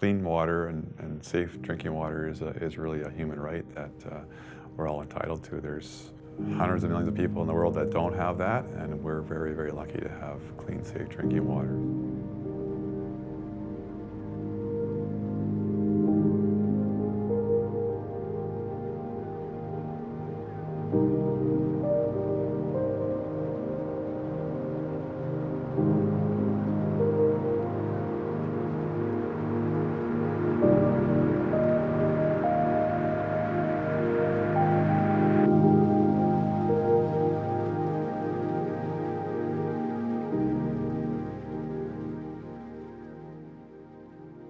Clean water and safe drinking water is really a human right that we're all entitled to. There's hundreds of millions of people in the world that don't have that, and we're very, very lucky to have clean, safe drinking water.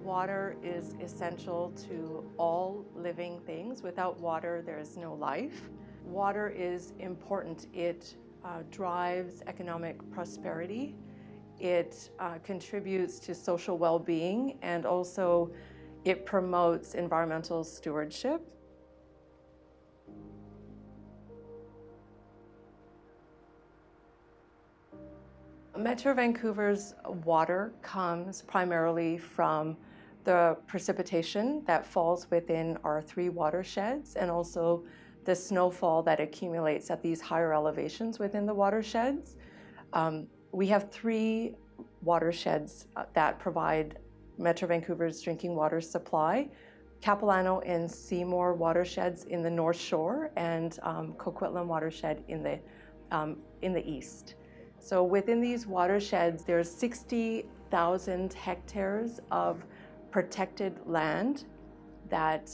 Water is essential to all living things. Without water, there is no life. Water is important. It drives economic prosperity. It contributes to social well-being, and also it promotes environmental stewardship. Metro Vancouver's water comes primarily from the precipitation that falls within our 3 watersheds, and also the snowfall that accumulates at these higher elevations within the watersheds. We have 3 watersheds that provide Metro Vancouver's drinking water supply: Capilano and Seymour watersheds in the North Shore, and Coquitlam watershed in the east. So within these watersheds, there's 60,000 hectares of protected land that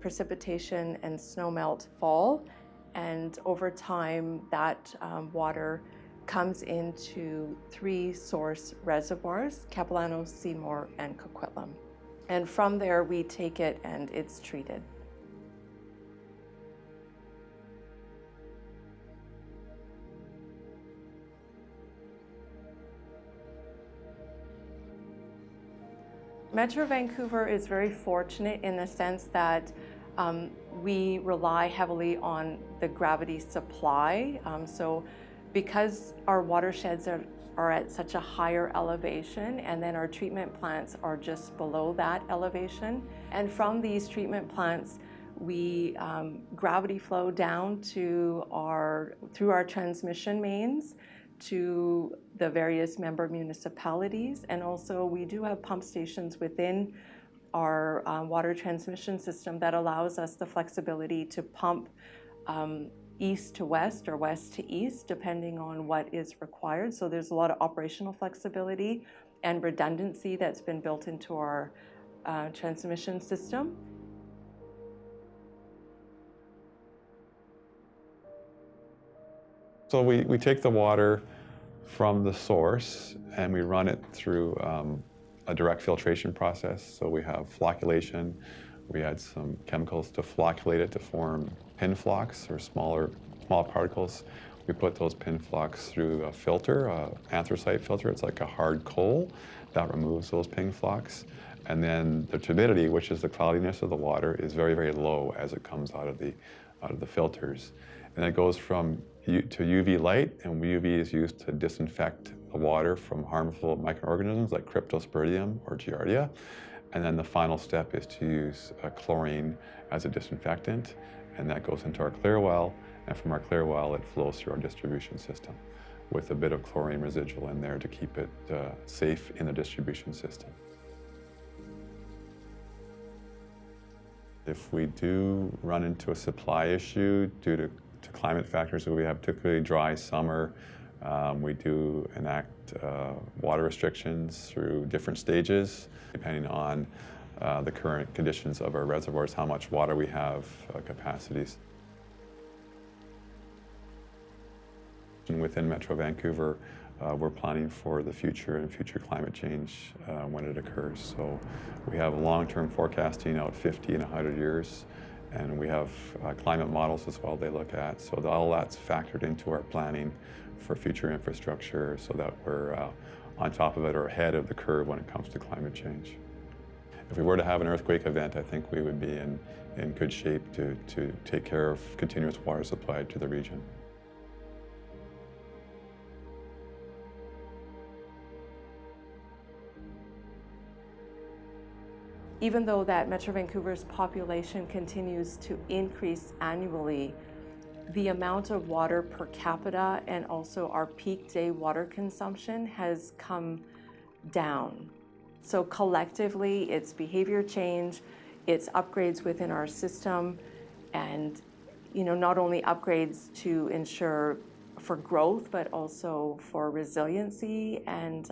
precipitation and snowmelt fall, and over time that water comes into 3 source reservoirs: Capilano, Seymour, and Coquitlam. And from there we take it and it's treated. Metro Vancouver is very fortunate in the sense that we rely heavily on the gravity supply. So because our watersheds are at such a higher elevation, and then our treatment plants are just below that elevation, and from these treatment plants we gravity flow down to through our transmission mains to the various member municipalities, and also we do have pump stations within our water transmission system that allows us the flexibility to pump east to west or west to east depending on what is required. So there's a lot of operational flexibility and redundancy that's been built into our transmission system. So we take the water from the source and we run it through a direct filtration process. So we have flocculation. We add some chemicals to flocculate it to form pin flocks, or small particles. We put those pin flocks through a filter, anthracite filter. It's like a hard coal that removes those pin flocks. And then the turbidity, which is the cloudiness of the water, is very, very low as it comes out of the filters. And it goes to UV light, and UV is used to disinfect the water from harmful microorganisms like Cryptosporidium or Giardia. And then the final step is to use chlorine as a disinfectant, and that goes into our clear well, and from our clear well it flows through our distribution system with a bit of chlorine residual in there to keep it safe in the distribution system. If we do run into a supply issue due to climate factors, so we have particularly dry summer, we do enact water restrictions through different stages, depending on the current conditions of our reservoirs, how much water we have, capacities. And within Metro Vancouver, we're planning for the future and future climate change when it occurs. So we have long-term forecasting out 50 and 100 years. And we have climate models as well they look at. So all that's factored into our planning for future infrastructure so that we're on top of it or ahead of the curve when it comes to climate change. If we were to have an earthquake event, I think we would be in good shape to take care of continuous water supply to the region. even though that Metro Vancouver's population continues to increase annually, the amount of water per capita and also our peak day water consumption has come down. So collectively, it's behavior change, it's upgrades within our system, and not only upgrades to ensure for growth, but also for resiliency and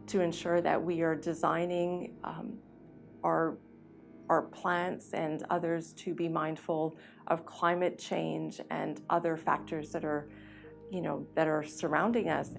to ensure that we are designing our plants and others to be mindful of climate change and other factors that are surrounding us.